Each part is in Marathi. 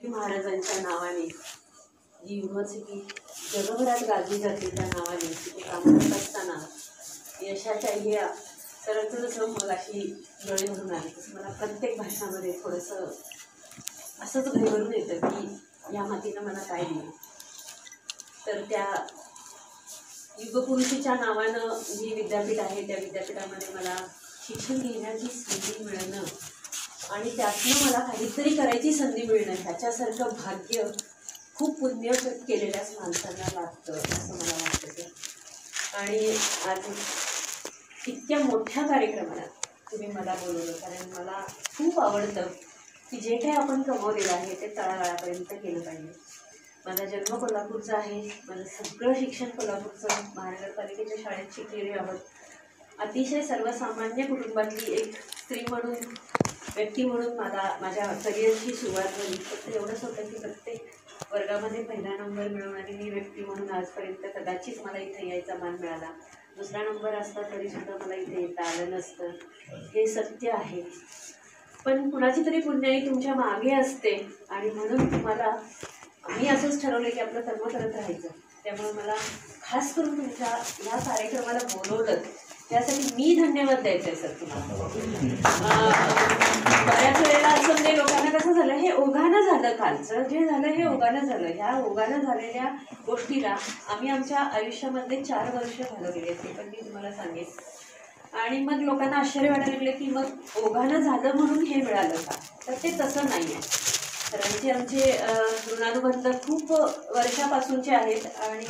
महाराजांच्या नावाने जी युनिव्हर्सिटी जगभरात गाजली जाते त्या नावाने तिथे काम करत असताना यशाच्या ह्या सरांचं जसं मग अशी डोळे भरून आली तसं मला प्रत्येक भाषणामध्ये थोडंसं असंच भरून येतं की या मातीनं मला काय दिलं. तर त्या युगपुरुषीच्या नावानं जी विद्यापीठ आहे त्या विद्यापीठामध्ये मला शिक्षण घेण्याची संधी मिळणं आणि त्यातनं मला काहीतरी करायची संधी मिळणं ह्याच्यासारखं भाग्य खूप पुण्य केलेल्याच माणसांना लागतं असं मला वाटतं. आणि आज इतक्या मोठ्या कार्यक्रमाला तुम्ही मला बोलवलं कारण मला खूप आवडतं की जे काही आपण कमवलेलं आहे ते तळागाळापर्यंत केलं पाहिजे. माझा जन्म कोल्हापूरचा आहे, माझं सगळं शिक्षण कोल्हापूरचं महानगरपालिकेच्या शाळेत शिकलेले आहोत. अतिशय सर्वसामान्य कुटुंबातली एक स्त्री म्हणून व्यक्ती म्हणून माझ्या करिअरची सुरुवात झाली. फक्त एवढंच होतं की प्रत्येक वर्गामध्ये पहिला नंबर मिळवणारी मी व्यक्ती म्हणून आजपर्यंत कदाचित मला इथे यायचा मान मिळाला. दुसरा नंबर असता तरीसुद्धा मला इथे येता आलं नसतं, हे सत्य आहे. पण कुणाची तरी पुण्याई तुमच्या मागे असते आणि म्हणून तुम्हाला मी असंच ठरवलं की आपलं कर्म करत राहायचं. त्यामुळे मला खास करून तुमच्या ह्या कार्यक्रमाला बोलवलं त्यासाठी मी धन्यवाद द्यायचा आहे सर तुम्हाला. बऱ्याच वेळेला असं म्हणजे लोकांना कसं झालं हे ओघानं झालं, कालचं जे झालं हे ओघानं झालं. ह्या ओघानं झालेल्या गोष्टीला आम्ही आमच्या आयुष्यामध्ये 4 वर्ष घालवलेली आहेत ते पण मी तुम्हाला सांगेन. आणि मग लोकांना आश्चर्य वाटायला लागले की मग ओघानं झालं म्हणून हे मिळालं का, तर ते तसं नाही आहे. सरांचे आमचे ऋणानुबंध खूप वर्षापासूनचे आहेत आणि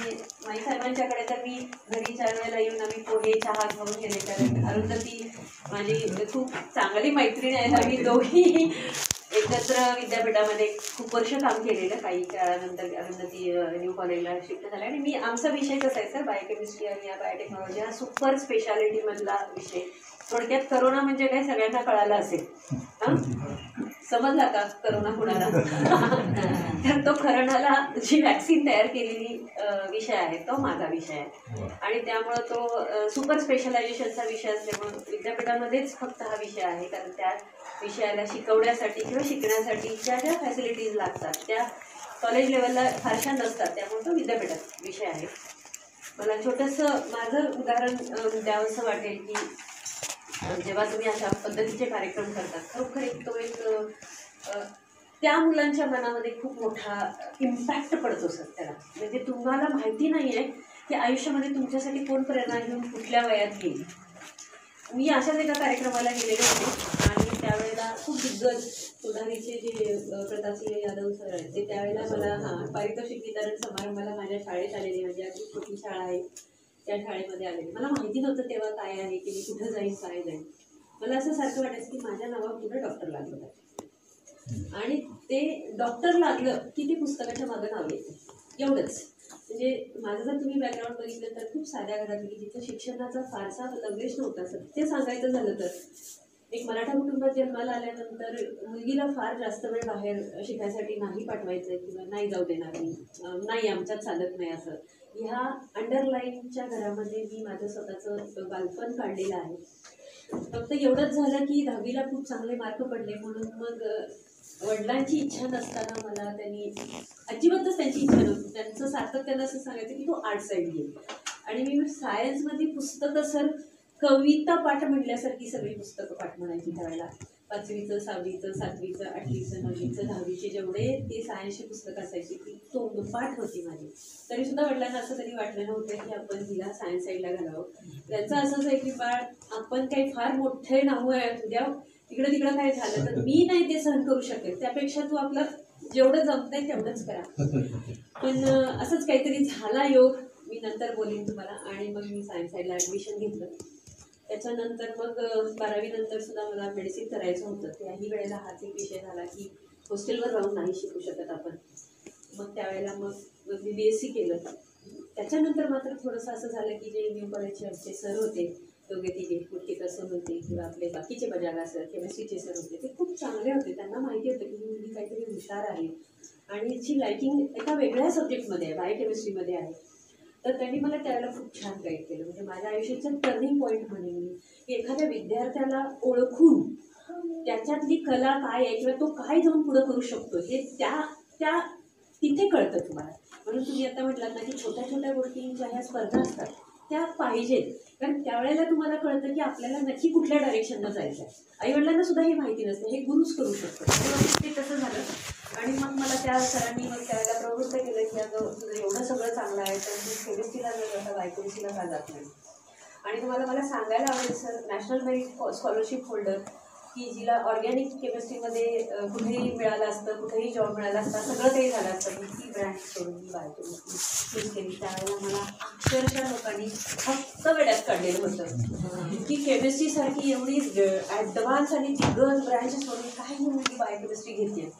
माई साहेबांच्याकडे तर मी घरी 4 वेळेला येऊन आम्ही पोहे चहा खाऊन गेले. कारण अरुंधती माझी खूप चांगली मैत्रीण आहे. आम्ही दोघी एकत्र विद्यापीठामध्ये खूप वर्ष काम केलेलं. काही काळानंतर अरुंधती न्यू कॉलेजला शिफ्ट झाल्या आणि मी आमचा विषय कसा आहे सर बायोकेमिस्ट्री आणि या बायोटेक्नॉलॉजी हा सुपर स्पेशालिटीमधला विषय. थोडक्यात करोना म्हणजे काय सगळ्यांना कळालं असेल, समजला का करोना कुणाला? तर तो करोनाला जी वॅक्सिन तयार केलेली विषय आहे तो माझा विषय आहे आणि त्यामुळं तो सुपर स्पेशलायझेशनचा विषय असल्यामुळं विद्यापीठामध्येच फक्त हा विषय आहे. कारण त्या विषयाला शिकवण्यासाठी किंवा शिकण्यासाठी ज्या ज्या फॅसिलिटीज लागतात त्या कॉलेज लेवलला फारशा नसतात, त्यामुळे तो विद्यापीठात विषय आहे. मला छोटंसं माझं उदाहरण द्यावंसं वाटेल की जेव्हा तुम्ही अशा पद्धतीचे कार्यक्रम करतात खरोखर तो एक त्या मुलांच्या मनामध्ये खूप मोठा इम्पॅक्ट पडतो सर त्याला. म्हणजे तुम्हाला माहिती नाही आहे की आयुष्यामध्ये तुमच्यासाठी कोण प्रेरणा घेऊन कुठल्या वयात येईल. मी अशाच एका कार्यक्रमाला गेलेले होते आणि त्यावेळेला खूप दिग्गज सुधारीचे जे प्रतापसिंह यादव सर आहेत ते त्यावेळेला मला पारितोषिक वितरण समारंभाला माझ्या शाळेत आलेले. म्हणजे अगदी छोटी शाळा आहे त्या शाळेमध्ये आलेली. मला माहिती नव्हतं तेव्हा काय आहे की मी कुठं जाईन काय जाईन. मला असं सारखं वाटायचं की माझ्या नावापुढे डॉक्टर लागलं पाहिजे आणि ते डॉक्टर लागलं की ते पुस्तकाच्या मागं नाव येतं एवढंच. म्हणजे माझं जर तुम्ही बॅकग्राऊंड बघितलं तर खूप साध्या घरातली जिथं शिक्षणाचा फारसा लवेश नव्हता. सत्य सांगायचं झालं तर एक मराठा कुटुंबात जन्माला आल्यानंतर मुलगीला फार जास्त वेळ बाहेर शिकायसाठी नाही पाठवायचं किंवा नाही जाऊ देणार नाही आमच्यात चालत नाही असं ह्या अंडरलाईनच्या घरामध्ये मी माझं स्वतःचं बालपण काढलेलं आहे. फक्त एवढंच झालं की 10वीला खूप चांगले मार्क पडले म्हणून मग वडिलांची इच्छा नसताना मला त्यांनी अजिबातच त्यांची इच्छा नव्हती. त्यांचं सातत्यानं असं सांगायचं की तो आर्ट साईड घे आणि मी सायन्समध्ये पुस्तकं सर कविता पाठ म्हटल्यासारखी सगळी पुस्तकं पाठ म्हणायची त्यावेळेला. 5वीचं 6वीचं 7वीचं 8वीचं 9वीचं 10वीचे जेवढे ते सायन्सची पुस्तकं असायची ती तोंडपाठ होती माझी. तरीसुद्धा वडिलांना असं कधी वाटलं नव्हतं की आपण तिला सायन्स साईडला घालावं. त्यांचं असंच आहे की बाळ आपण काही फार मोठे नाहू आहे उद्या इकडं तिकडं काय झालं तर मी नाही ते सहन करू शकेल, त्यापेक्षा तू आपलं जेवढं जमतंय तेवढंच करा. पण असंच काहीतरी झाला योग. मी नंतर बोलीन तुम्हाला. आणि मग मी सायन्स साईडला ॲडमिशन घेतलं. त्याच्यानंतर मग 12वी नंतर सुद्धा मला मेडिसिन करायचं होतं. त्याही वेळेला हाच एक विषय झाला की हॉस्टेलवर राहून नाही शिकू शकत आपण. मग त्यावेळेला मग मी BSc केलं. त्याच्यानंतर मात्र थोडंसं असं झालं की जे न्यू कॉलेजचे आमचे सर होते दोघे तिघे मुटकेकर सर होते किंवा आपले बाकीचे बजागा सर केमिस्ट्रीचे सर होते ते खूप चांगले होते. त्यांना माहिती होतं की ही मुलगी काहीतरी हुशार आहे आणि हिची लायटिंग एका वेगळ्या सब्जेक्टमध्ये आहे बायोकेमिस्ट्रीमध्ये आहे. तर त्यांनी मला त्यावेळेला खूप छान गाईड केलं. म्हणजे माझ्या आयुष्याचं टर्निंग पॉईंट म्हणेन मी की एखाद्या विद्यार्थ्याला ओळखून त्याच्यातली कला काय आहे किंवा तो काय जाऊन पुढं करू शकतो हे त्या त्या तिथे कळतं तुम्हाला. म्हणून तुम्ही आता म्हटलात ना की छोट्या छोट्या गोष्टींच्या ह्या स्पर्धा असतात त्या पाहिजेत, कारण त्यावेळेला तुम्हाला कळतं की आपल्याला नक्की कुठल्या डायरेक्शनला जायचं आहे. आईवडिलांना सुद्धा ही माहिती नसते, हे गुरुच करू शकतो. ते तसं झालं. आणि मग मला त्या सरांनी मग त्यावेळेला प्रवृत्त केलं की अगं तुझं एवढं सगळं चांगलं आहे तर तू केमिस्ट्रीला न जाता बायोकेमिस्ट्रीला का जात नाही. आणि तुम्हाला मला सांगायला आवडेल sir, national merit scholarship holder की जिला ऑर्गॅनिक केमिस्ट्रीमध्ये कुठेही मिळालं असतं, कुठेही जॉब मिळाला असता, सगळं काही झालं असतं, मी ती ब्रँच सोडून मी बायोकेमिस्ट्री चूज केली. त्यावेळेला मला अक्षरशः लोकांनी फक्त वेड्यात काढलेलं होतं की केमिस्ट्रीसारखी एवढी ॲडव्हान्स आणि दिग्गज ब्रँच सोडून काय म्हणून मी बायोकेमिस्ट्री घेते.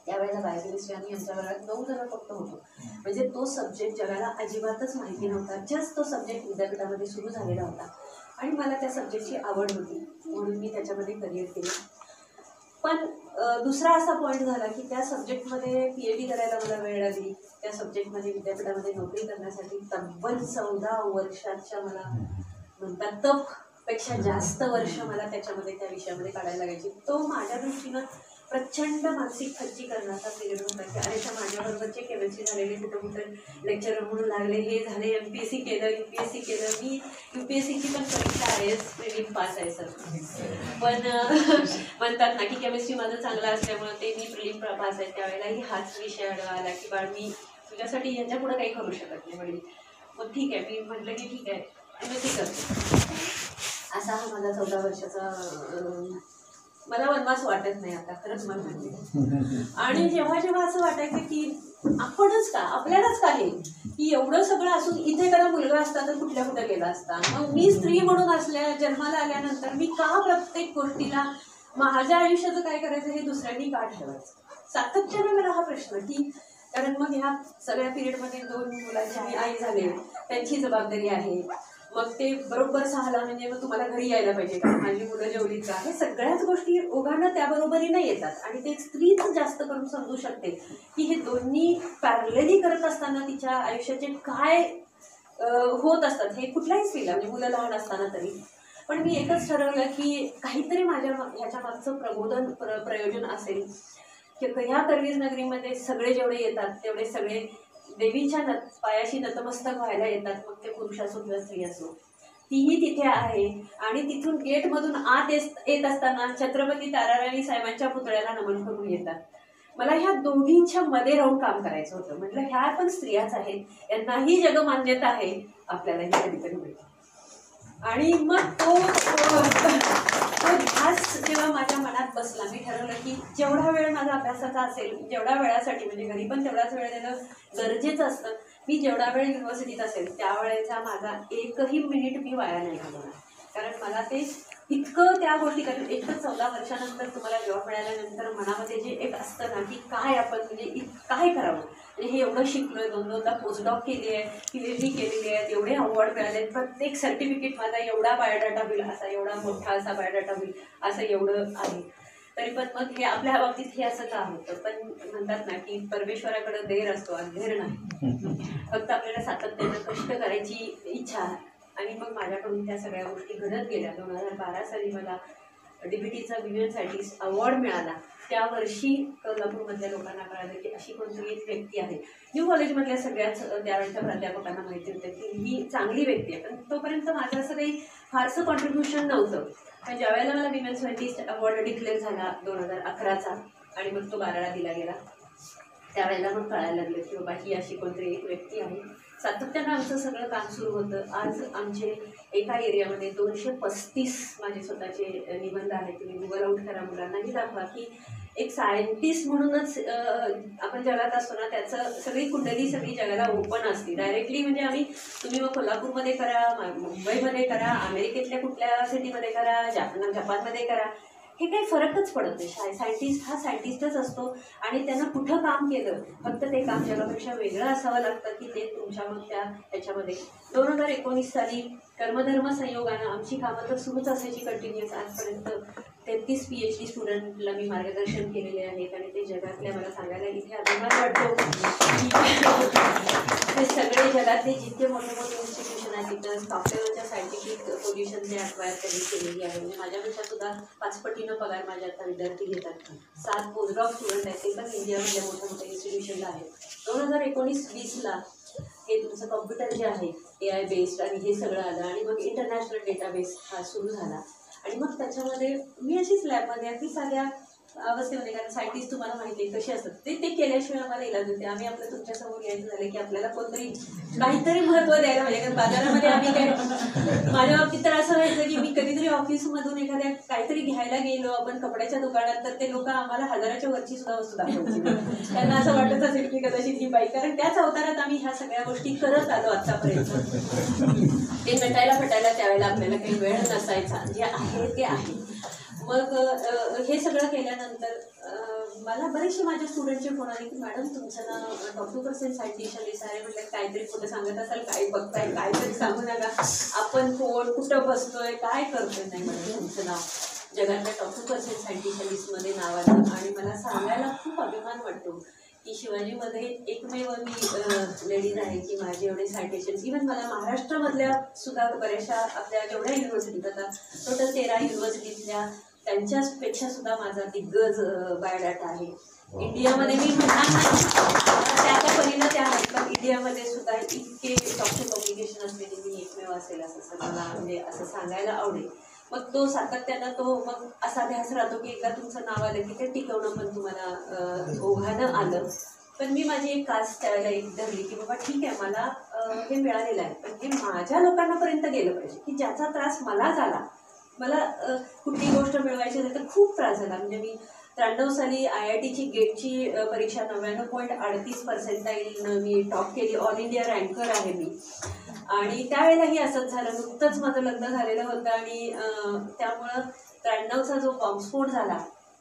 त्यावेळेला बायोकेमिस्ट्री आम्ही आमच्या वर्गात 9 जण फक्त होतो. म्हणजे तो सब्जेक्ट जगाला अजिबातच माहिती नव्हता. जस्ट तो सब्जेक्ट विद्यापीठामध्ये सुरू झालेला होता आणि मला त्या सब्जेक्टची आवड होती म्हणून मी त्याच्यामध्ये करिअर केलं. पण दुसरा असा पॉईंट झाला की त्या सब्जेक्टमध्ये PhD करायला मला वेळ लागली. त्या सब्जेक्टमध्ये विद्यापीठामध्ये नोकरी करण्यासाठी तब्बल 14 वर्षाच्या मला म्हणतात तपपेक्षा जास्त वर्ष मला त्याच्यामध्ये त्या विषयामध्ये काढायला लागायची. तो माझ्या दृष्टीनं प्रचंड मानसिक खच्चीकरणाचा पिरियड होता की अरे माझ्याबरोबरचे केमिस्ट्री झालेले कुठं लेक्चरर म्हणून लागले, हे झाले, MPSC केलं, UPSC केलं. मी UPSCची पण परीक्षा IAS प्रिलिम पास आहे सर. पण म्हणतात ना की केमिस्ट्री माझं चांगलं असल्यामुळे ते मी प्रिलिम पास आहे. त्यावेळेलाही हाच विषय आला की बाळ मी तुझ्यासाठी याच्या पुढे काही करू शकत नाही वडील. मग ठीक आहे, मी म्हटलं की ठीक आहे MSc करते. असा हा माझा 14 वर्षाचा मला वनवास वाटत नाही आता, खरंच मला म्हणते. आणि जेव्हा जेव्हा असं वाटायचं की आपणच का, आपल्यालाच का हे की एवढं सगळं असून इथे कदा मुलगा असता तर कुठल्या कुठे गेला असता. मग मी स्त्री म्हणून जन्माला आल्यानंतर मी का प्रत्येक गोष्टीला माझ्या आयुष्याचं काय करायचं हे दुसऱ्यांनी का ठेवायचं. सातत्याने मला हा प्रश्न की कारण मग ह्या सगळ्या पिरियडमध्ये 2 मुलांची मी आई झाले, त्यांची जबाबदारी आहे. मग ते बरोबर 6ला म्हणजे मग तुम्हाला घरी यायला पाहिजे का, माझी मुलं जेवलीत का, हे सगळ्याच गोष्टी ओघांना त्याबरोबरीने येतात. आणि ते स्त्रीच जास्त करून समजू शकते की हे दोन्ही पॅरलली करत असताना तिच्या आयुष्याचे काय होत असतात हे कुठल्याही स्त्रीला, म्हणजे मुलं लहान असताना तरी. पण मी एकच ठरवलं की काहीतरी माझ्या ह्याच्या मागचं प्रबोधन प्रयोजन असेल की ह्या करवीर नगरीमध्ये सगळे जेवढे येतात तेवढे सगळे देवीच्या पायाशी नतमस्तक व्हायला येतात. मग ते पुरुष असो किंवा स्त्री असो, तीही तिथे आहे. आणि तिथून गेटमधून आत येत असताना छत्रपती ताराराणी साहेबांच्या पुतळ्याला नमन करून येतात. मला ह्या दोघींच्या मध्ये राहून काम करायचं होतं. म्हटलं ह्या पण स्त्रियाच आहेत, यांनाही जगमान्यता आहे, आपल्यालाही कधीतरी मिळते. आणि मग तो ध्यास जेव्हा माझ्या मनात बसला, मी ठरवलं की जेवढा वेळ माझा अभ्यासाचा असेल, जेवढ्या वेळासाठी, म्हणजे घरी पण तेवढाच वेळ देणं गरजेचं असतं. मी जेवढा वेळ युनिव्हर्सिटीत असेल त्यावेळेचा माझा एकही मिनिट मी वाया नाही घालवणार. कारण मला ते इतकं त्या गोष्टी, कारण एक तर 14 वर्षानंतर तुम्हाला जॉब मिळाल्यानंतर मनामध्ये जे एक असतं ना की काय आपण म्हणजे काय करावं, म्हणजे हे एवढं शिकलोय, 2-2दा पोस्टडॉक केली आहे, PhD केलेली आहे, एवढे अवॉर्ड मिळाले, प्रत्येक सर्टिफिकेट माझा एवढा बायोडाटा होईल, असा एवढा मोठा असा बायोडाटा होईल, असं एवढं आहे. तरी पण मग हे आपल्या बाबतीत हे असं का होतं. पण म्हणतात ना की परमेश्वराकडे देर असतो, अंधेर नाही. फक्त आपल्याला सातत्यानं कष्ट करायची इच्छा. आणि मग माझ्याकडून त्या सगळ्या गोष्टी घडत गेल्या. 2012 साली मला DBTचा विमेन सायंटिस्ट अवॉर्ड मिळाला. त्या वर्षी कोल्हापूरमधल्या लोकांना कळालं की अशी कोणतरी एक व्यक्ती आहे. न्यू कॉलेजमधल्या सगळ्याच त्यावेळच्या प्राध्यापकांना माहिती होतं की ही चांगली व्यक्ती आहे. पण तोपर्यंत माझं असं काही फारसं कॉन्ट्रीब्युशन नव्हतं. पण ज्यावेळेला मला विमेन सायंटिस्ट अवॉर्ड डिक्लेअर झाला 2011चा आणि मग तो 12ला दिला गेला, त्यावेळेला मग कळायला लागलं की बाबा ही अशी कोणतरी एक व्यक्ती आहे. सातत्यानं आमचं सगळं काम सुरू होतं. आज आमचे एका एरियामध्ये 235 माझे स्वतःचे निबंध आहेत. तुम्ही गुगल आउट करा, मुलांनाही दाखवा की एक सायंटिस्ट म्हणूनच आपण जगात असतो ना, त्याचं सगळी कुंडली सगळी जगाला ओपन असते डायरेक्टली. म्हणजे तुम्ही मग कोल्हापूरमध्ये करा, मुंबईमध्ये करा, अमेरिकेतल्या कुठल्या सिटीमध्ये करा, जपानमध्ये करा, हे काही फरकच पडत नाही. सायंटिस्ट हा सायंटिस्टच असतो आणि त्यानं कुठं काम केलं, फक्त ते काम जगापेक्षा वेगळं असावं लागतं की ते तुमच्या मग त्याच्यामध्ये. 2019 साली कर्मधर्म संयोगानं आमची कामं तर सुरूच असायची कंटिन्युअस. आजपर्यंत 33 PhD स्टुडंटला मी मार्गदर्शन केलेले आहेत आणि ते जगातल्या मला सांगायला इथे अभिमान वाटतो असे सगळे जगातले जितके मोठे मोठे इन्स्टिट्यूशन आहेत तिथं सॉफ्टवेअरच्या सायंटिफिक पोझिशन जे अक्वायर त्यांनी केलेली आहे. म्हणजे माझ्यापेक्षा सुद्धा 5 पटीनं पगार माझे आता विद्यार्थी घेतात. 7 पोस्टडॉक स्टुडंट आहेत, ते पण इंडियामधल्या मोठ्या मोठ्या इन्स्टिट्यूशनला आहेत. 2019-20ला हे तुमचं कॉम्प्युटर जे आहे AI बेस्ड आणि हे सगळं आलं आणि मग इंटरनॅशनल डेटाबेस हा सुरू झाला. आणि मग त्याच्यामध्ये मी अशीच लॅबमध्ये अगदी साध्या अवस्थेमध्ये, कारण सायंटिस्ट तुम्हाला माहिती आहे कसे असतात, ते केल्याशिवाय आम्हाला इलाज होते. आम्ही आपलं तुमच्यासमोर यायचं झालं की आपल्याला कोणतरी काहीतरी महत्त्व द्यायला पाहिजे. कारण बाजारामध्ये आम्ही काय, माझ्या बाबतीत तर असं व्हायचं की मी कधीतरी ऑफिसमधून एखाद्या काहीतरी घ्यायला गेलो आपण कपड्याच्या दुकानात, तर ते लोक आम्हाला 1000च्या वरची सुद्धा वस्तू दाखवायची. त्यांना असं वाटत असेल की कदाचित ही बाई, कारण त्याच अवतारात आम्ही ह्या सगळ्या गोष्टी करत आलो आतापर्यंत. ते नटायला त्यावेळेला आपल्याला काही वेळ नसायचा. जे आहे ते आहे. मग हे सगळं केल्यानंतर मला बरेचसे माझ्या स्टुडंटचे फोन आले की मॅडम तुमचं नाव डॉक्टर सायंटिस्ट आहे. म्हटलं काहीतरी कुठं सांगत असाल, काय बघताय, काहीतरी सांगू नका, आपण कोण, कुठं बसतोय, काय करतोय. नाही म्हणजे तुमचं नाव जगातल्या डॉक्टर सायंटिस्टमध्ये नाव आलं. आणि मला सांगायला खूप अभिमान वाटतो की शिवाजीमध्ये एकमेव मी लेडीज आहे की माझे एवढे सायटेशन्स, इव्हन मला महाराष्ट्रामधल्या सुद्धा बऱ्याचशा आपल्या जेवढ्या युनिव्हर्सिटीत, आता टोटल 13 युनिव्हर्सिटीतल्या त्यांच्यापेक्षा सुद्धा माझा दिग्गज बायोडाटा आहे. इंडियामध्ये मी म्हणणार नाही त्या परीनं त्या आहेत, पण इंडियामध्ये सुद्धा इतके टॉपचे पब्लिकेशन असलेली मी एकमेव असेल असं मला म्हणजे असं सांगायला आवडेल. मग तो सातत्यानं तो मग असा ध्यास राहतो की एकदा तुमचं नाव आलं की ते टिकवणं पण तुम्हाला ओघानं आलं. पण मी माझी एक कास्ट त्यावेळेला एक धरली की बाबा ठीक आहे, मला हे मिळालेलं आहे, पण हे माझ्या लोकांनापर्यंत गेलं पाहिजे की ज्याचा त्रास मला झाला. मला कुठली गोष्ट मिळवायची असेल तर खूप त्रास झाला. म्हणजे मी 93 साली IITची गेटची परीक्षा 99.38% मी टॉप केली. ऑल इंडिया रँकर आहे मी. आणि त्यावेळेलाही असंच झालं, नुकतंच माझं लग्न झालेलं होतं आणि त्यामुळं 93चा जो बॉम्बस्फोट झाला,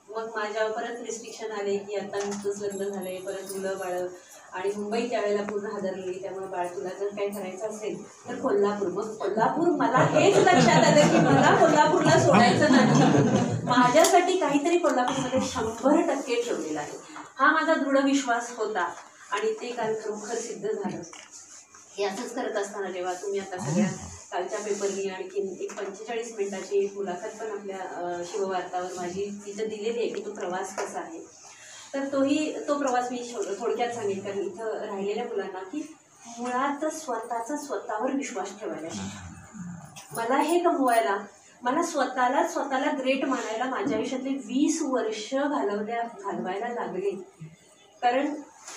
मग माझ्यावर परत रिस्ट्रिक्शन आले की आता नुकतंच लग्न झालंय, परत मुलं बाळं, आणि मुंबई त्यावेळेला पूर्ण हादरलेली. त्यामुळे बाळ तुला जर काही करायचं असेल तर कोल्हापूर. मग कोल्हापूर, मला हेच लक्षात आलं की मला कोल्हापूरला सोडायचं नाही. माझ्यासाठी काहीतरी कोल्हापूरमध्ये 100% ठेवलेला आहे. हा माझा दृढ विश्वास होता आणि ते काल खरोखर सिद्ध झालं. हे असंच करत असताना जेव्हा तुम्ही आता सगळ्या कालच्या पेपरनी आणखी एक 45 मिनिटाची एक मुलाखत पण आपल्या शिववार्तावर माझी तिथं दिलेली आहे की तो प्रवास कसा आहे, तर तो प्रवास मी थोडक्यात सांगेन. कारण इथं राहिलेल्या मुलांना की मुळात स्वतःवर विश्वास ठेवायला शिका. मला हे कमवायला, मला स्वतःला ग्रेट मानायला माझ्या आयुष्यातले 20 वर्ष घालवायला लागले. कारण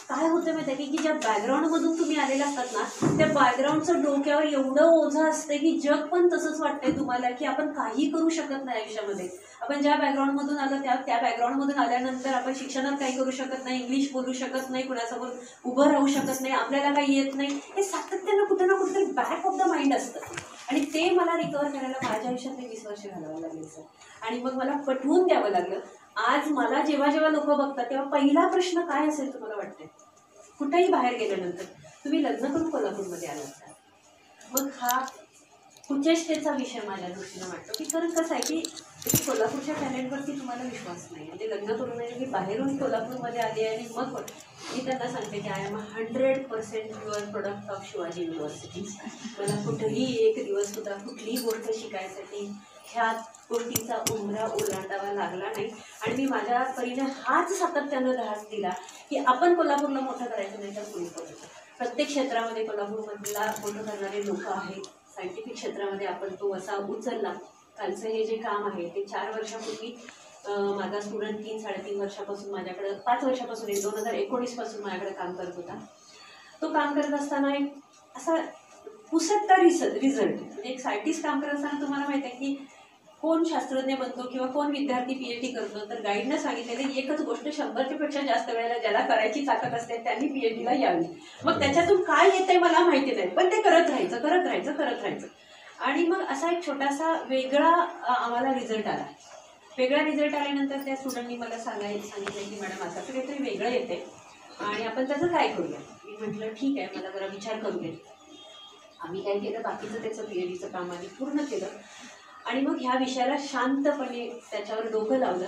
काय होतं माहिती आहे की ज्या बॅकग्राऊंडमधून तुम्ही आलेले असतात ना, त्या बॅकग्राऊंडचं डोक्यावर एवढं ओझं असतं की जग पण तसंच वाटतंय तुम्हाला की आपण काही करू शकत नाही आयुष्यामध्ये. आपण ज्या बॅकग्राऊंडमधून आलो त्या बॅकग्राऊंडमधून आल्यानंतर आपण शिक्षणात काही करू शकत नाही, इंग्लिश बोलू शकत नाही, कुणासमोर उभं राहू शकत नाही, आपल्याला काही येत नाही. हे सातत्यानं कुठे ना कुठेतरी बॅक ऑफ द माइंड असतं आणि ते मला रिकवर करायला माझ्या आयुष्यातले 20 वर्ष घालवायला लागले सर. आणि मग मला पटवून द्यावं लागलं. आज मला जेव्हा लोक बघतात तेव्हा पहिला प्रश्न काय असेल तुम्हाला वाटतंय? कुठेही बाहेर गेल्यानंतर तुम्ही लग्न करून कोल्हापूरमध्ये आलात का? मग हा कुचेष्टेचा विषय माझ्या दृष्टीनं वाटतो की कारण कसं आहे की कोल्हापूरच्या टॅलेंटवरती तुम्हाला विश्वास नाही. म्हणजे लग्न करून मी बाहेरून कोल्हापूरमध्ये आली आणि मग मी त्यांना सांगते की I am 100% your product of Shivaji university. मला कुठेही एक दिवस सुद्धा कुठलीही गोष्ट शिकायसाठी ह्या गोष्टीचा उमरा ओलांडावा लागला नाही. आणि मी माझ्या परीने हाच सातत्यानं ध्यास दिला की आपण कोल्हापूरला मोठं करायचं नाही तर कुणी करू. प्रत्येक क्षेत्रामध्ये कोल्हापूरमधला मोठं करणारे लोक आहेत. सायंटिफिक क्षेत्रामध्ये आपण तो असा उचलला. कालचं हे जे काम आहे ते 4 वर्षापूर्वी माझा स्टुडंट 3-3.5 वर्षापासून माझ्याकडे, 5 वर्षापासून 2019 पासून माझ्याकडे काम करत होता. तो काम करत असताना एक असा पुसटता रिझल्ट, म्हणजे एक सायंटिस्ट काम करत असताना तुम्हाला माहिती आहे की कोण शास्त्रज्ञ बनतो किंवा कोण विद्यार्थी PhD करतो, तर गाईडनं सांगितलेली एकच गोष्ट 100च्या पेक्षा जास्त वेळेला ज्याला करायची ताकद असते त्यांनी PhDला यावी. मग त्याच्यातून काय येतंय मला माहिती नाही, पण ते करत राहायचं. आणि मग असा एक छोटासा वेगळा आम्हाला रिझल्ट आला. वेगळा रिझल्ट आल्यानंतर त्या स्टुडंटनी मला सांगितलं की मॅडम असं काहीतरी वेगळं येते आणि आपण त्याचं काय करूया. मी म्हटलं ठीक आहे, मला जरा विचार करू दे. आम्ही काय केलं, बाकीचं त्याचं PhDचं काम आम्ही पूर्ण केलं आणि मग ह्या विषयाला शांतपणे त्याच्यावर डोकं लावलं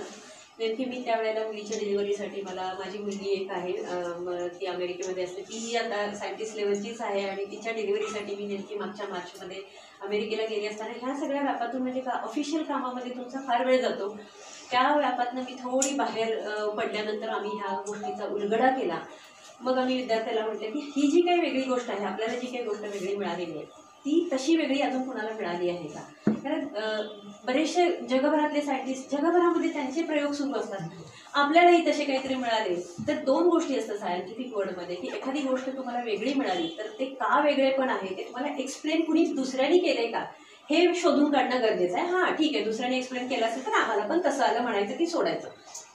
नेमकी मी त्यावेळेला मुलीच्या डिलिव्हरीसाठी मला माझी मुलगी एक आहे, ती अमेरिकेमध्ये असते, तीही आता सायंटिस्ट लेवलचीच आहे आणि तिच्या डिलिव्हरीसाठी मी नेमकी मागच्या मार्चमध्ये अमेरिकेला गेली असताना ह्या सगळ्या व्यापातून म्हणजे का ऑफिशियल कामामध्ये तुमचा फार वेळ जातो, त्या व्यापातनं मी थोडी बाहेर पडल्यानंतर आम्ही ह्या गोष्टीचा उलगडा केला. मग आम्ही विद्यार्थ्याला म्हटलं की ही जी काही वेगळी गोष्ट आहे, आपल्याला जी काही गोष्ट वेगळी मिळालेली आहे ती तशी वेगळी अजून कुणाला मिळाली आहे का? कारण बरेचसे जगभरातले सायंटिस्ट जगभरामध्ये त्यांचे प्रयोग सुरू असतात, आपल्यालाही तसे काहीतरी मिळाले तर दोन गोष्टी असतात सायंटिफिक वर्डमध्ये की एखादी गोष्ट तुम्हाला वेगळी मिळाली तर ते का वेगळे पण आहे ते तुम्हाला एक्सप्लेन कुणी दुसऱ्याने केलंय का हे शोधून काढणं गरजेचं आहे. हां ठीक आहे, दुसऱ्याने एक्सप्लेन केलं असेल तर आम्हाला पण तसं आलं म्हणायचं की सोडायचं.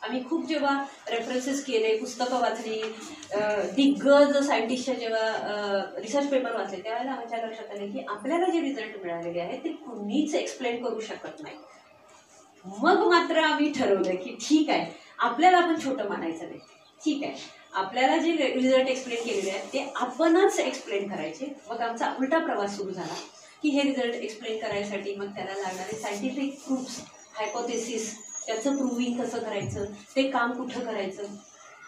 आम्ही खूप जेव्हा रेफरन्सेस केले, पुस्तकं वाचली, दिग्गज सायंटिस्टच्या जेव्हा रिसर्च पेपर वाचले त्यावेळेला आमच्या लक्षात आले की आपल्याला जे रिझल्ट मिळालेले आहेत ते कुणीच एक्सप्लेन करू शकत नाही. मग मात्र आम्ही ठरवलं की ठीक आहे, आपल्याला आपण छोटं मानायचं नाही, ठीक आहे, आपल्याला जे रिझल्ट एक्सप्लेन केलेले आहेत ते आपणच एक्सप्लेन करायचे. मग आमचा उलटा प्रवास सुरू झाला की हे रिझल्ट एक्सप्लेन करायसाठी मग त्याला लागणारे सायंटिफिक प्रूफ्स, हायपोथेसिस, त्याचं प्रूव्हिंग कसं करायचं, ते काम कुठं करायचं.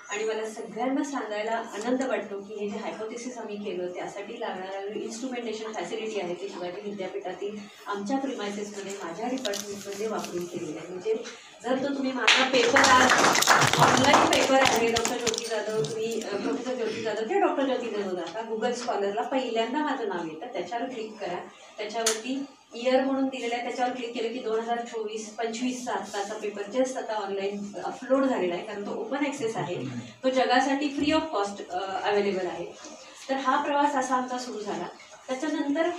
आणि मला सगळ्यांना सांगायला आनंद वाटतो की हे जे हायपोथेसिस आम्ही केलं त्यासाठी लागणारं इन्स्ट्रुमेंटेशन फॅसिलिटी आहे ते शिवाजी विद्यापीठातील आमच्या प्रिमायसेसमध्ये माझ्या डिपार्टमेंटमध्ये वापरून केलेली आहे. म्हणजे जर तो तुम्ही माझा पेपर आज ऑनलाईन पेपर आहे डॉक्टर ज्योती जाधव, तुम्ही प्रोफेसर ज्योती जाधव किंवा डॉक्टर ज्योती जाधव दाखवा, गुगल स्कॉलरला पहिल्यांदा माझं नाव येतं, त्याच्यावर क्लिक करा, त्याच्यावरती इयर म्हणून दिलेलं आहे, त्याच्यावर क्लिक केलं की 2024-25चा आत्ताचा पेपर जस्ट आता ऑनलाईन अपलोड झालेला आहे, कारण तो ओपन ॲक्सेस आहे, तो जगासाठी फ्री ऑफ कॉस्ट अवेलेबल आहे. तर हा प्रवास असा आमचा सुरू झाला. त्याच्यानंतर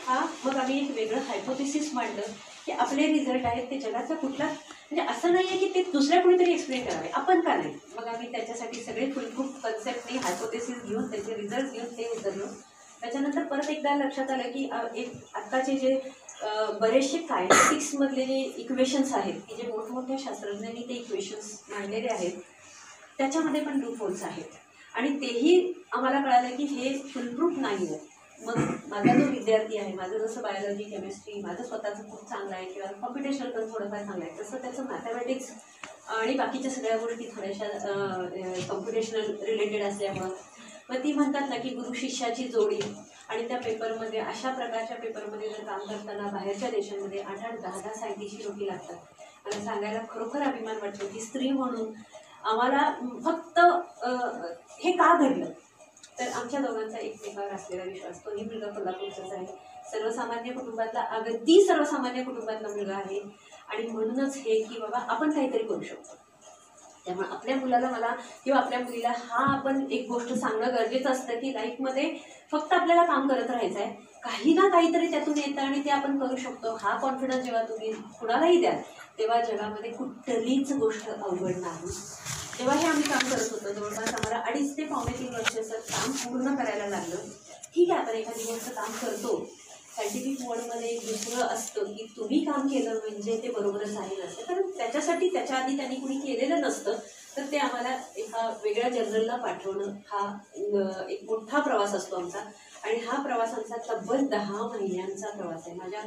मग आम्ही एक वेगळं हायपोथेसिस मांडलं की आपले रिझल्ट आहेत ते जगाचा कुठला म्हणजे असं नाही आहे की ते दुसऱ्या कोणीतरी एक्सप्लेन करावे, आपण का नाही. मग आम्ही त्याच्यासाठी सगळे फुलप्रूफ कन्सेप्टने हायपोथेसिस घेऊन त्याचे रिझल्ट घेऊन ते उतरलो. त्याच्यानंतर परत एकदा लक्षात आलं की आत्ताचे जे बरेचसे कायनेटिक्समधले जे इक्वेशन्स आहेत की जे मोठमोठ्या शास्त्रज्ञांनी ते इक्वेशन्स मांडलेले आहेत त्याच्यामध्ये पण लूप होल्स आहेत आणि तेही आम्हाला कळालं की हे फुलप्रूफ नाही आहे. मग माझा जो विद्यार्थी आहे, माझं जसं बायोलॉजी, केमिस्ट्री माझं स्वतःचं खूप चांगलं आहे किंवा कॉम्प्युटेशनल पण थोडंफार चांगलं आहे, तसं त्याचं मॅथमॅटिक्स आणि बाकीच्या सगळ्या गोष्टी थोड्याशा कॉम्प्युटेशनल रिलेटेड असल्यामुळं मग ती म्हणतात ना की गुरु शिष्याची जोडी. आणि त्या पेपरमध्ये अशा प्रकारच्या पेपरमध्ये जर काम करताना बाहेरच्या देशांमध्ये 8-8, 10-10 सायंटिस्टची जोडी लागतात. मला सांगायला खरोखर अभिमान वाटतो की स्त्री म्हणून आम्हाला फक्त हे का घडलं तर आमच्या दोघांचा एकमेकावर असलेला विश्वास. तोही मुलगा कोल्हापूरचाच आहे, सर्वसामान्य कुटुंबातला, अगदी सर्वसामान्य कुटुंबातला मुलगा आहे आणि म्हणूनच हे की बाबा आपण काहीतरी करू शकतो. त्यामुळे आपल्या मुलाला मला किंवा आपल्या मुलीला आपण एक गोष्ट सांगणं गरजेचं असतं की लाईफमध्ये फक्त आपल्याला काम करत राहायचं आहे, काही ना काहीतरी त्यातून येतं आणि ते आपण करू शकतो. हा कॉन्फिडन्स जेव्हा तुम्ही कुणालाही द्याल तेव्हा जगामध्ये कुठलीच गोष्ट अवघड नाही. तेव्हा हे आम्ही काम करत होतो, जवळपास आम्हाला 2.5 ते 3.5 वर्षाचं काम पूर्ण करायला लागलं. ठीक आहे, आपण एखादी गोष्ट काम करतो, सायंटिफिक मोडमध्ये एक दुसरं असतं की तुम्ही काम केलं म्हणजे ते बरोबरच आहे नसतं, कारण त्याच्यासाठी त्याच्या आधी त्यांनी कुणी केलेलं नसतं. तर ते आम्हाला एका वेगळ्या जर्नलला पाठवणं हा एक मोठा प्रवास असतो आमचा. आणि हा प्रवास आमचा तब्बल 10 महिन्यांचा प्रवास आहे. माझ्या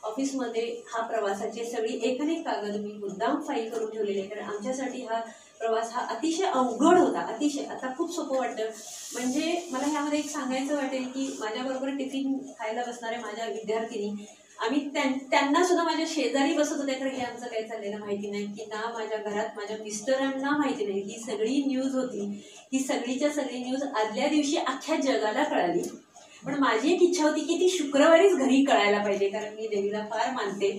ऑफिसमध्ये हा प्रवासाची सगळी एक कागद मी मुद्दाम फाईल करून ठेवलेली आहे, कारण आमच्यासाठी हा प्रवास हा अतिशय अवघड होता. अतिशय, आता खूप सोपं वाटतं. म्हणजे मला ह्यामध्ये एक सांगायचं वाटेल की माझ्याबरोबर टिफिन खायला बसणाऱ्या माझ्या विद्यार्थिनी, आम्ही त्यांना सुद्धा माझ्या शेजारी बसत होते, तर हे आमचं काही चाललेलं माहिती नाही की ना माझ्या घरात माझ्या मिस्टरांना माहिती नाही. ही सगळी न्यूज होती, ही सगळीच्या सगळी न्यूज आदल्या दिवशी अख्ख्या जगाला कळाली. पण माझी एक इच्छा होती की ती शुक्रवारीच घरी कळायला पाहिजे, कारण मी देवीला फार मानते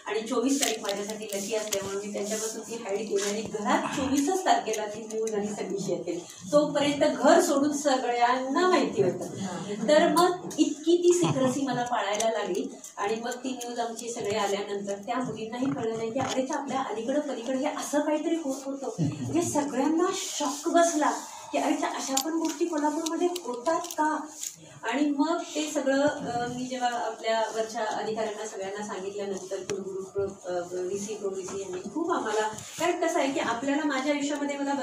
आणि 24 तारीख माझ्यासाठी लकी असल्यामुळे मी त्यांच्यापासून ती हाईड केली आणि घरात 24च तारखेला ती न्यूज आणि सगळी शेअर केली. तोपर्यंत घर सोडून सगळ्यांना माहिती होतं. तर मग इतकी ती सिक्रेसी मला पाळायला लागली आणि मग ती न्यूज आमची सगळे आल्यानंतर त्या मुलींनाही कळलं नाही की अरेच्या आपल्या अलीकडं पलीकडे हे असं काहीतरी होत होतं. म्हणजे सगळ्यांना शॉक बसला की अरेच्या अशा पण गोष्टी कोल्हापूरमध्ये होतात का. आणि मग ते सगळं मी जेव्हा आपल्या वरच्या अधिकाऱ्यांना सगळ्यांना सांगितल्यानंतर कुलगुरू VC यांनी खूप आम्हाला, कारण कसं आहे की आपल्याला माझ्या आयुष्यामध्ये मला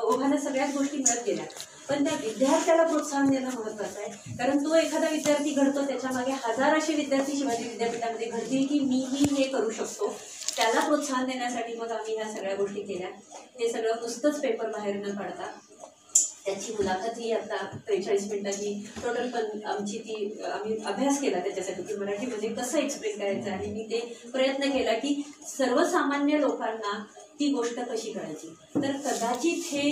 ओघाला सगळ्याच गोष्टी मिळत गेल्या, पण त्या विद्यार्थ्याला प्रोत्साहन देणं महत्त्वाचं आहे. कारण तो एखादा विद्यार्थी घडतो, त्याच्यामागे 1000 असे विद्यार्थी शिवाजी विद्यापीठामध्ये घडतील की मीही हे करू शकतो. त्याला प्रोत्साहन देण्यासाठी मग आम्ही ह्या सगळ्या गोष्टी केल्या. हे सगळं नुसतंच पेपर बाहेर न काढता त्याची मुलाखत ही आता 43 मिनिटाची टोटल, पण आम्ही अभ्यास केला त्याच्यासाठी की मराठीमध्ये कसं एक्सप्लेन करायचं. आणि मी ते प्रयत्न केला की सर्वसामान्य लोकांना ती गोष्ट कशी करायची. तर कदाचित हे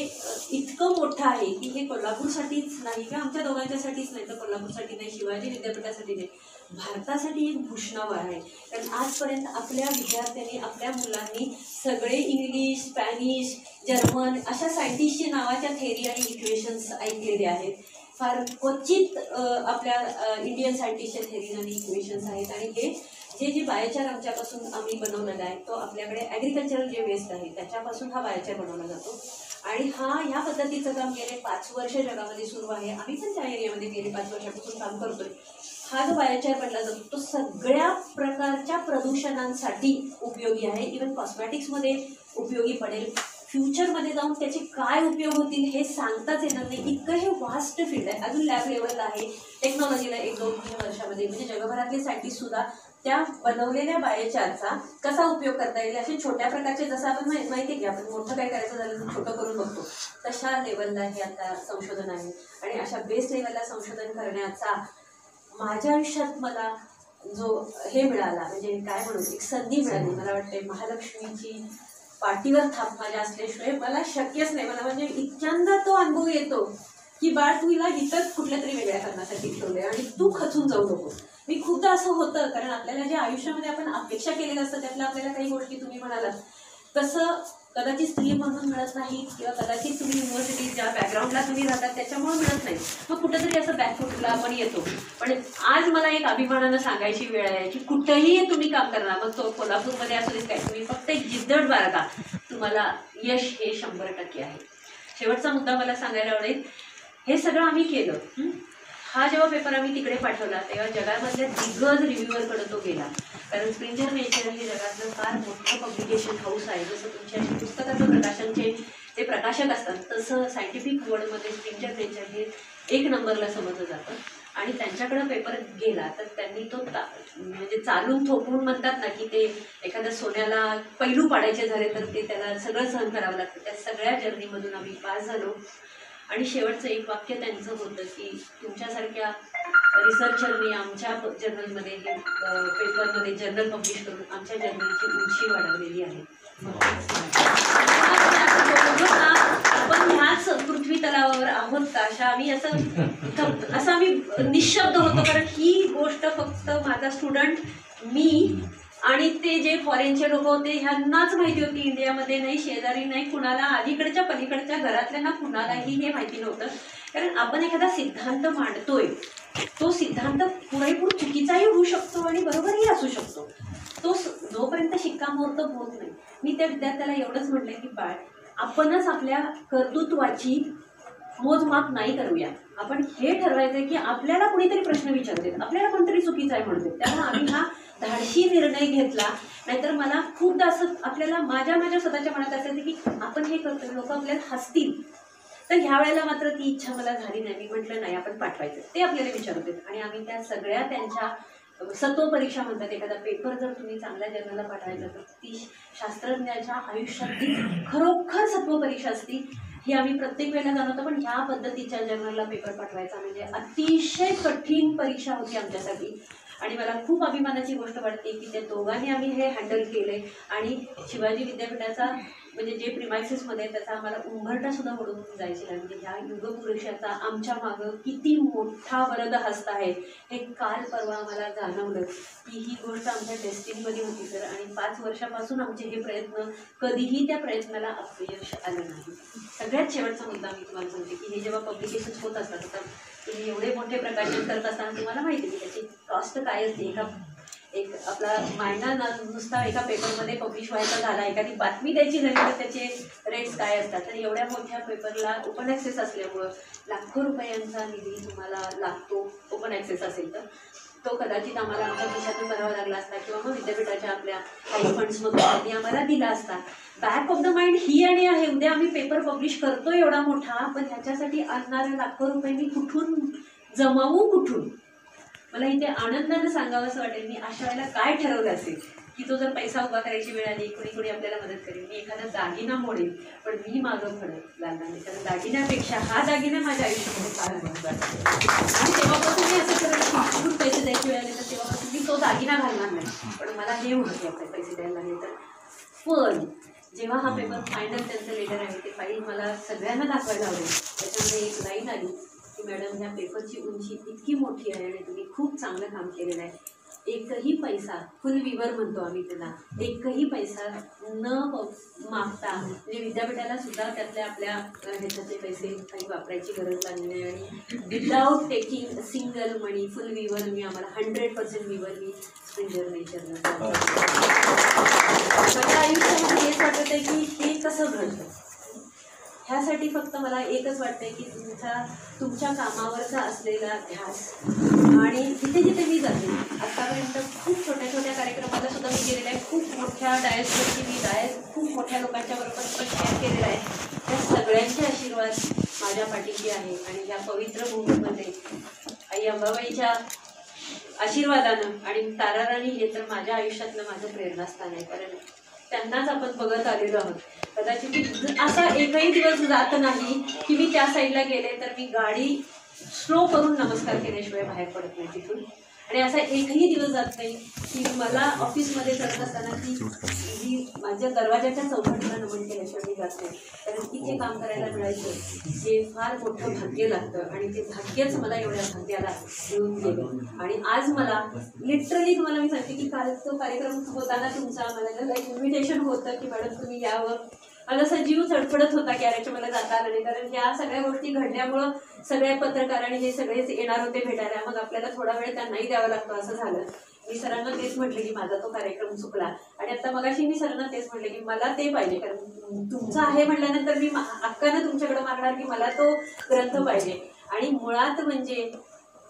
इतकं मोठं आहे की हे कोल्हापूरसाठीच नाही किंवा आमच्या दोघांच्यासाठीच नाही, तर कोल्हापूरसाठी नाही, शिवाजी विद्यापीठासाठी नाही, भारतासाठी एक घोषणावह आहे. कारण आजपर्यंत आपल्या विद्यार्थ्यांनी, आपल्या मुलांनी सगळे इंग्लिश, स्पॅनिश, जर्मन अशा सायंटिस्टची नावाच्या थेअरी आणि इक्वेशन्स ऐकलेले आहेत. फार क्वचित आपल्या इंडियन सायंटिस्टच्या थेअरीज आणि इक्वेशन्स आहेत. आणि हे जे बायोचार आमच्यापासून आम्ही बनवलेला आहे तो आपल्याकडे ॲग्रिकल्चरल जे वेस्ट आहे त्याच्यापासून हा बायोचार बनवला जातो. आणि ह्या पद्धतीचं काम गेले 5 वर्ष जगामध्ये सुरू आहे. आम्ही पण त्या एरियामध्ये गेले 5 वर्षापासून काम करतोय. हा जो बायोचार बनला जातो तो सगळ्या प्रकारच्या प्रदूषणांसाठी उपयोगी आहे. इव्हन कॉस्मॅटिक्समध्ये उपयोगी पडेल. फ्युचरमध्ये जाऊन त्याचे काय उपयोग होतील हे सांगताच येणार नाही, इतकं हे वास्ट फील्ड आहे. अजून लॅब लेवलला आहे. टेक्नॉलॉजीला 1-2-3 वर्षामध्ये म्हणजे जगभरातले सायंटिस्टसुद्धा त्या बनवलेल्या बायोचारचा कसा उपयोग करता येईल असे छोट्या प्रकारचे, जसं आपण माहिती आहे की आपण मोठं काय करायचं झालं तर छोटं करून बघतो, तशा लेवलला हे आता संशोधन आहे. आणि अशा बेस्ट लेवलला संशोधन करण्याचा माझ्या आयुष्यात मला जो हे मिळाला म्हणजे काय म्हणू, एक संधी मिळाली. मला वाटते महालक्ष्मीची पाठीवर थाप माझ्या असल्याशिवाय मला शक्यच नाही. मला म्हणजे इतक्यांदा तो अनुभव येतो की बाळ तुला इथंच कुठल्या तरी वेगळ्या कारणासाठी ठेवले आणि तू खचून जाऊ नको. मी खूपदा असं होतं, कारण आपल्याला जे आयुष्यामध्ये आपण अपेक्षा केलेलं असतं त्यातल्या आपल्याला काही गोष्टी तुम्ही म्हणालात तसं कदाचित स्त्री म्हणून मिळत नाही किंवा कदाचित तुम्ही युनिव्हर्सिटी ज्या बॅकग्राऊंडला तुम्ही राहतात त्याच्यामुळे मिळत नाही. मग कुठंतरी असं बॅकफुटला आपण येतो. पण आज मला एक अभिमानानं सांगायची वेळ आहे की कुठंही तुम्ही काम करणार, मग तो कोल्हापूरमध्ये असू काय, तुम्ही फक्त एक जिद्दड बाळगा, तुम्हाला यश हे 100% आहे. शेवटचा मुद्दा मला सांगायला आवडेल, हे सगळं आम्ही केलं. हा जेव्हा पेपर आम्ही तिकडे पाठवला तेव्हा जगामधल्या दिग्गज रिव्ह्यूअरकडे तो गेला. कारण स्प्रिंजर नेचर हे जगातलं फार मोठं पब्लिकेशन हाऊस आहे. जसं तुमच्या पुस्तकाचं प्रकाशनचे ते प्रकाशक असतात तसं सायंटिफिक वर्ल्डमध्ये स्प्रिंजर नेचर हे 1 नंबरला समजलं जातं. आणि त्यांच्याकडे पेपर गेला तर त्यांनी तो म्हणजे चालून थोपवून म्हणतात ना की ते एखाद्या सोन्याला पैलू पाडायचे झाले तर ते त्याला सगळं सहन करावं लागतं. त्या सगळ्या जर्नीमधून आम्ही पास झालो. आणि शेवटचं एक वाक्य त्यांचं होतं की तुमच्यासारख्या रिसर्चरनी आमच्या जर्नलमध्ये हे पेपरमध्ये जर्नल पब्लिश करून आमच्या जर्नलची उंची वाढवलेली आहे. आपण ह्याच पृथ्वी तलावावर आहोत का अशा आम्ही असं आम्ही निशब्द होतो. कारण ही गोष्ट फक्त माझा स्टुडंट, मी आणि ते जे फॉरेनचे लोक होते ह्यांनाच माहिती होती. इंडियामध्ये नाही, शेजारी नाही, कुणाला अलीकडच्या पलीकडच्या घरातल्यांना कुणालाही हे माहिती नव्हतं. कारण आपण एखादा सिद्धांत मांडतोय तो सिद्धांत पुरेपूर चुकीचाही होऊ शकतो आणि बरोबरही असू शकतो. तो जोपर्यंत शिक्कामोर्तब होत नाही. मी त्या विद्यार्थ्याला एवढंच म्हटलं की बाळ, आपणच आपल्या कर्तृत्वाची मोजमाप नाही करूया. आपण हे ठरवायचं की आपल्याला कुणीतरी प्रश्न विचारते, आपल्याला कोणतरी चुकीचं आहे म्हणते, त्यामुळे आम्ही हा धाडशी निर्णय घेतला. नाहीतर मला खूपदा असं आपल्याला माझ्या स्वतःच्या मनात असायचं की आपण हे करतो लोक आपल्याला हसतील. तर ह्या वेळेला मात्र ती इच्छा मला झाली नाही. मी म्हटलं नाही, आपण पाठवायचं. ते आपल्याला विचारत आहेत आणि आम्ही त्या सगळ्या त्यांच्या सत्वपरीक्षा म्हणतात. एखादा पेपर जर तुम्ही चांगल्या जर्नलला पाठवायचा तर ती शास्त्रज्ञाच्या आयुष्यातली खरोखर सत्वपरीक्षा असती. ही आम्ही प्रत्येक वेळेला जाणवतो. पण ह्या पद्धतीच्या जर्नलला पेपर पाठवायचा म्हणजे अतिशय कठीण परीक्षा होती आमच्यासाठी. आणि मला खूप अभिमानाची गोष्ट वाटते की त्या दोघांनी आम्ही हे हँडल केले. आणि शिवाजी विद्यापीठाचा म्हणजे जे प्रिमायसेसमध्ये त्याचा आम्हाला उंबरठा सुद्धा ओढून जायचे नाही. म्हणजे ह्या युगपुरुषाचा आमच्या मागं किती मोठा वरद हस्त आहे हे काल परवा आम्हाला जाणवलं की ही गोष्ट आमच्या टेस्टिंगमध्ये होती सर. आणि 5 वर्षापासून आमचे हे प्रयत्न, कधीही त्या प्रयत्नाला अपयश आलं नाही. सगळ्यात शेवटचा मुद्दा मी तुम्हाला सांगते की हे जेव्हा पब्लिकेशन्स होत असतात तर तुम्ही एवढे मोठे प्रकाशन करत असताना तुम्हाला माहिती आहे की त्याची कॉस्ट काय असते. एक आपला महिना नुसता एका पेपरमध्ये पब्लिश व्हायचा झाला, एखादी बातमी द्यायची झाली तर त्याचे रेट्स काय असतात. तर एवढ्या मोठ्या पेपरला ओपन ॲक्सेस असल्यामुळं लाखो रुपयांचा निधी तुम्हाला लागतो. ओपन ॲक्सेस असेल तर तो कदाचित आम्हाला आमच्या खिशातून भरावा लागला असता किंवा मग विद्यापीठाच्या आपल्या काही फंड्समधून त्यांनी आम्हाला दिला असता. बॅक ऑफ द माइंड ही आणि आहे, उद्या आम्ही पेपर पब्लिश करतो एवढा मोठा, पण ह्याच्यासाठी आणणारे लाखो रुपये मी कुठून जमावू, कुठून. मला इथे आनंदानं सांगावं असं वाटेल मी अशा वेळेला काय ठरवलं असेल की तो जर पैसा उभा करायची वेळ आली कोणी कोणी आपल्याला मदत करेल, मी एखादा दागिना मोडेल पण मी मागं पुढे लागणार नाही, कारण दागिन्यापेक्षा हा दागिना माझ्या आयुष्यामध्ये फार महत्त्वाचा आहे. आणि तेव्हापासून मी असं करेल की कुठून पैसे द्यायची वेळ आली तर तेव्हापासून मी तो दागिना घालणार नाही, पण मला हे महत्त्वाचं आहे पैसे द्यायला लागले तर. पण जेव्हा हा पेपर फायनल त्यांचं लेटर आहे ते फाईल मला सगळ्यांना दाखवायला आवडेल, त्याच्यामध्ये एक लाईन आली की मॅडम ह्या पेपरची उंची इतकी मोठी आहे आणि तुम्ही खूप चांगलं काम केलेलं आहे, एकही पैसा, फुल विवर म्हणतो आम्ही त्याला, एकही पैसा न मागता, म्हणजे विद्यापीठाला सुद्धा त्यातल्या आपल्या ह्याच्यातले पैसे काही वापरायची गरज लागली नाही आणि विदाउट टेकिंग सिंगल मनी फुल विवर मी आम्हाला 100% विवर मी स्प्रिंगर नेचरनं. माझ्या आयुष्यामध्ये हेच वाटत आहे की हे कसं घडतं, ह्यासाठी फक्त मला एकच वाटतंय की तुमच्या कामावरचा असलेला ध्यास. आणि जिथे जिथे मी जाते आत्तापर्यंत खूप छोट्या छोट्या कार्यक्रमाला सुद्धा मी गेलेला आहे, खूप मोठ्या डायसवरती मी खूप मोठ्या लोकांच्या बरोबर पण शेअर केलेला आहे. त्या सगळ्यांचे आशीर्वाद माझ्या पाठीशी आहे आणि या पवित्र भूमीमध्ये आई अंबाबाईच्या आशीर्वादानं आणि ताराराणी हे तर माझ्या आयुष्यातलं माझं प्रेरणास्थान आहे, कारण त्यांनाच आपण बघत आलेलो आहोत. कदाचित असा एकही दिवस जात नाही की मी त्या साईडला गेले तर मी गाडी स्लो करून नमस्कार केल्याशिवाय बाहेर पडत नाही तिथून. आणि असा एकही दिवस जात नाही की मला ऑफिसमध्ये चढत असताना की माझ्या दरवाजाच्या चौकटीला नमन केल्याशिवाय मी जात नाही, कारण तिथे काम करायला मिळायचं हे फार मोठं भाग्य लागतं आणि ते भाग्यच मला एवढ्या भाग्याला घेऊन गेलं. आणि आज मला लिटरली तुम्हाला मी सांगते की काल तो कार्यक्रम होताना तुमचा मला एक इन्व्हिटेशन होतं की मॅडम तुम्ही यावं, माझा असा जीव चडफडत होता की अरे मला जाता आलं नाही, कारण या सगळ्या गोष्टी घडल्यामुळं सगळ्या पत्रकारांनी हे सगळेच येणार होते भेटायला, मग आपल्याला थोडा वेळ त्यांनाही द्यावा लागतो असं झालं. मी सरांना तेच म्हटलं की माझा तो कार्यक्रम चुकला आणि आता मगाशी मी सरांना तेच म्हटलं की मला ते पाहिजे, कारण तुमचं आहे म्हटल्यानंतर मी हक्कानं तुमच्याकडे मागणार की मला तो ग्रंथ पाहिजे. आणि मुळात म्हणजे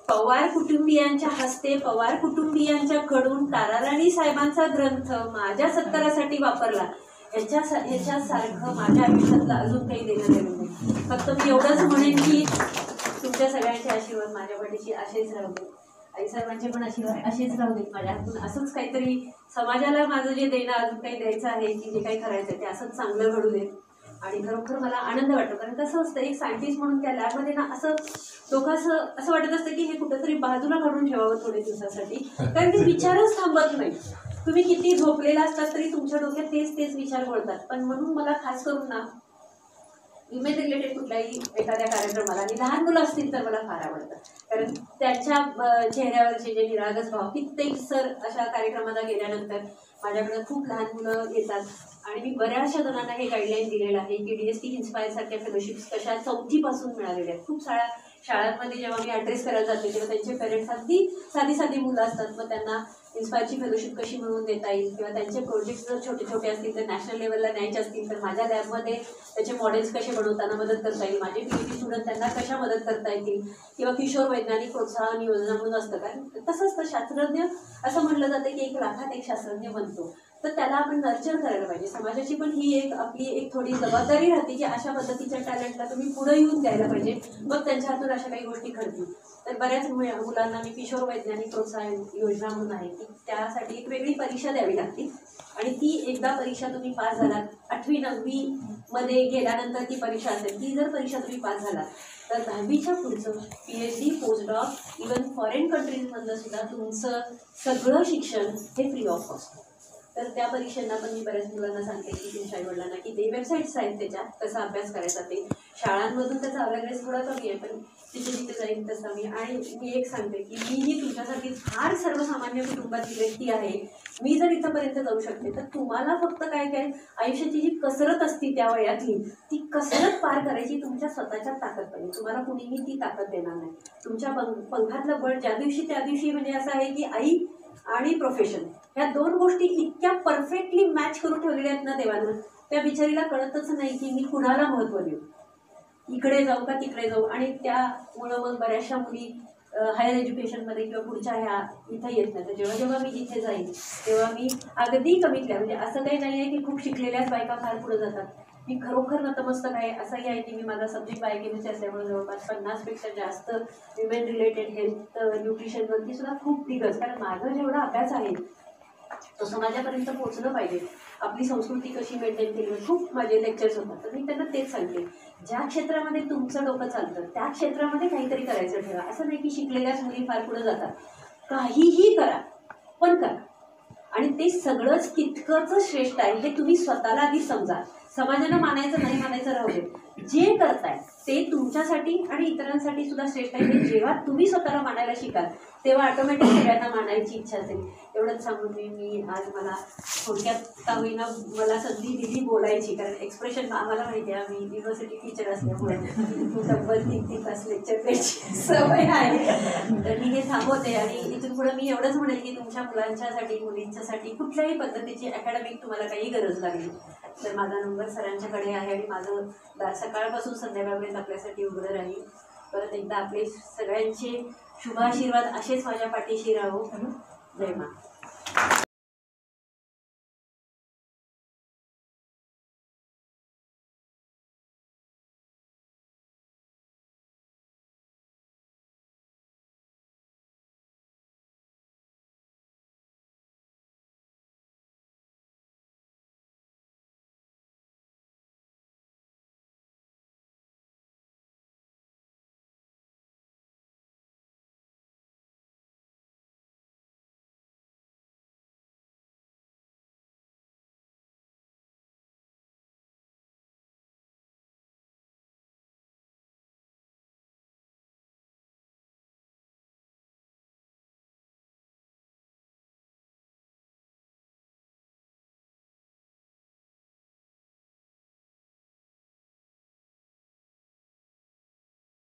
पवार कुटुंबियांच्या हस्ते पवार कुटुंबियांच्याकडून ताराराणी साहेबांचा ग्रंथ माझ्या सत्कारासाठी वापरला, ह्याच्यासारखं माझ्या आयुष्यातलं अजून काही देणं देणं नाही. फक्त मी एवढंच म्हणेन की तुमच्या सगळ्यांचे आशीर्वाद माझ्या पाठीशी असेच राहू देत, आई साहेबांचे पण आशीर्वाद असेच राहू देत, माझ्या हातून असंच काहीतरी समाजाला माझं जे देणं अजून काही द्यायचं आहे की जे काही करायचं आहे ते असंच चांगलं घडू देत. आणि खरोखर मला आनंद वाटतो, कारण कसं असतं एक सायंटिस्ट म्हणून त्या लॅबमध्ये ना असं लोक असं वाटत असतं की हे कुठंतरी बाजूला काढून ठेवावं थोड्या दिवसासाठी, कारण ते विचारच थांबत नाही. तुम्ही किती झोपलेला असतात तरी तुमच्या डोक्यात तेच विचार बोलतात. पण म्हणून मला खास करून ना इमेज रिलेटेड कुठल्याही एखाद्या कार्यक्रमाला आणि लहान मुलं असतील तर मला फार आवडतं, कारण त्यांच्या चेहऱ्यावरचे जे निरागस भाव, कित्येक सर अशा कार्यक्रमाला गेल्यानंतर माझ्याकडे खूप लहान मुलं येतात आणि मी बऱ्याचशा जणांना हे गाईडलाईन दिलेलं आहे की DST इन्स्पायर सारख्या फेलोशिप्स कशा 4थी पासून मिळालेल्या आहेत. खूप शाळांमध्ये जेव्हा मी ॲड्रेस करायला जाते तेव्हा त्यांचे पेरेंट्स अगदी साधी मुलं असतात, मग त्यांना इन्स्पायरची फेलोशिप कशी मिळवून देता येईल किंवा त्यांचे प्रोजेक्ट्स जर छोटे छोटे असतील तर नॅशनल लेवलला न्यायचे असतील तर माझ्या लॅबमध्ये त्याचे मॉडेल्स कसे बनवताना मदत करता येईल, माझे PhD स्टुडंट त्यांना कशा मदत करता येतील, किंवा किशोर वैज्ञानिक प्रोत्साहन योजना म्हणून असतं. कारण तसंच तर शास्त्रज्ञ असं म्हटलं जातं की 1 लाखात एक शास्त्रज्ञ बनतो, तर त्याला आपण नर्चर करायला पाहिजे. समाजाची पण ही एक आपली एक थोडी जबाबदारी राहते की अशा पद्धतीच्या टॅलेंटला तुम्ही पुढे येऊन द्यायला पाहिजे, मग त्यांच्या हातून अशा काही गोष्टी घडतील. तर बऱ्याच मुलांना मी किशोर वैज्ञानिक प्रोत्साहन योजना म्हणून आहे की त्यासाठी एक वेगळी परीक्षा द्यावी लागते आणि ती एकदा परीक्षा तुम्ही पास झालात, 8वी 9वी मध्ये गेल्यानंतर ती परीक्षा असेल, ती जर परीक्षा तुम्ही पास झालात तर 10वीच्या पुढचं PhD पोस्टडॉक इव्हन फॉरेन कंट्रीजमधलं सुद्धा तुमचं सगळं शिक्षण हे फ्री ऑफ कॉस्ट. तर त्या परीक्षांना पण मी बऱ्याच मुलांना सांगते की तुमच्या आईवडिलांना की ते वेबसाईट्स आहेत त्याच्यात कसा अभ्यास करायचा, ते शाळांमधून त्याचा अवेअरनेस थोडा कमी आहे पण तिथे जिथे जाईल तसं मी. आणि मी एक सांगते की मीही तुमच्यासाठी फार सर्वसामान्य कुटुंबातली व्यक्ती आहे, मी जर इथंपर्यंत जाऊ शकते तर तुम्हाला फक्त काय आयुष्याची जी कसरत असती त्या वयातली ती कसरत पार करायची तुमच्या स्वतःच्या ताकद पाहिजे. तुम्हाला कुणीही ती ताकद देणार नाही. तुमच्या पंखातलं बळ ज्या दिवशी त्या दिवशी म्हणजे असं आहे की आई आणि प्रोफेशन ह्या 2 गोष्टी इतक्या परफेक्टली मॅच करून ठेवलेल्या आहेत ना देवानं, त्या बिचारीला कळतच नाही की मी कुणाला महत्त्व देऊ, इकडे जाऊ का तिकडे जाऊ. आणि त्यामुळं मग बऱ्याचशा मुली हायर एज्युकेशनमध्ये किंवा पुढच्या ह्या इथं येत नाही. तर जेव्हा मी जिथे जाईल तेव्हा मी अगदी कमीतल्या म्हणजे असं काही नाही आहे की खूप शिकलेल्याच बायका फार पुढे जातात. मी खरोखर नतमस्तक आहे. असंही आहे की मी माझा सब्जेक्ट बायोकेमिस्ट्री असल्यामुळे जवळपास 50पेक्षा जास्त विमेन रिलेटेड हेल्थ न्यूट्रिशनवरती सुद्धा खूप दिग्गज, कारण माझा जेवढा अभ्यास आहे तो समाजापर्यंत पोहोचलं पाहिजे. आपली संस्कृती कशी मेंटेन केली पाहिजे. खूप माझे लेक्चर्स होतात, तर मी त्यांना तेच सांगते, ज्या क्षेत्रामध्ये तुमचं डोकं चालतं त्या क्षेत्रामध्ये काहीतरी करायचं ठेवा. असं नाही की शिकलेल्याच मुली फार पुढे जातात, काहीही करा पण करा, आणि ते सगळंच तितकंच श्रेष्ठ आहे हे तुम्ही स्वतःला आधी समजा. समाजानं मानायचं नाही मानायचं राहू दे, जे करताय ते तुमच्यासाठी आणि इतरांसाठी सुद्धा श्रेष्ठ आहे. हे जेव्हा तुम्ही स्वतःला मानायला शिकाल तेव्हा ऑटोमॅटिक सगळ्यांना मानायची इच्छा असेल. एवढंच सांगून मी आज मला थोडक्यात का होईना मला संधी दिली बोलायची, कारण एक्सप्रेशन आम्हाला माहिती आहे, आम्ही युनिव्हर्सिटी टीचर असल्यामुळे तब्बल 3-3 तास लेक्चर द्यायची सवय आहे. तर मी हे थांबवते आणि इथून पुढे मी एवढंच म्हणेल की तुमच्या मुलांच्यासाठी मुलींच्यासाठी कुठल्याही पद्धतीची अकॅडमिक तुम्हाला काही गरज लागली तर माझा नंबर सरांच्याकडे आहे आणि माझं दार सकाळपासून संध्याकाळपर्यंत आपल्यासाठी उघडं राहील. परत एकदा आपले सगळ्यांचे शुभाशीर्वाद असेच माझ्या पाठीशी राहो. जय मा.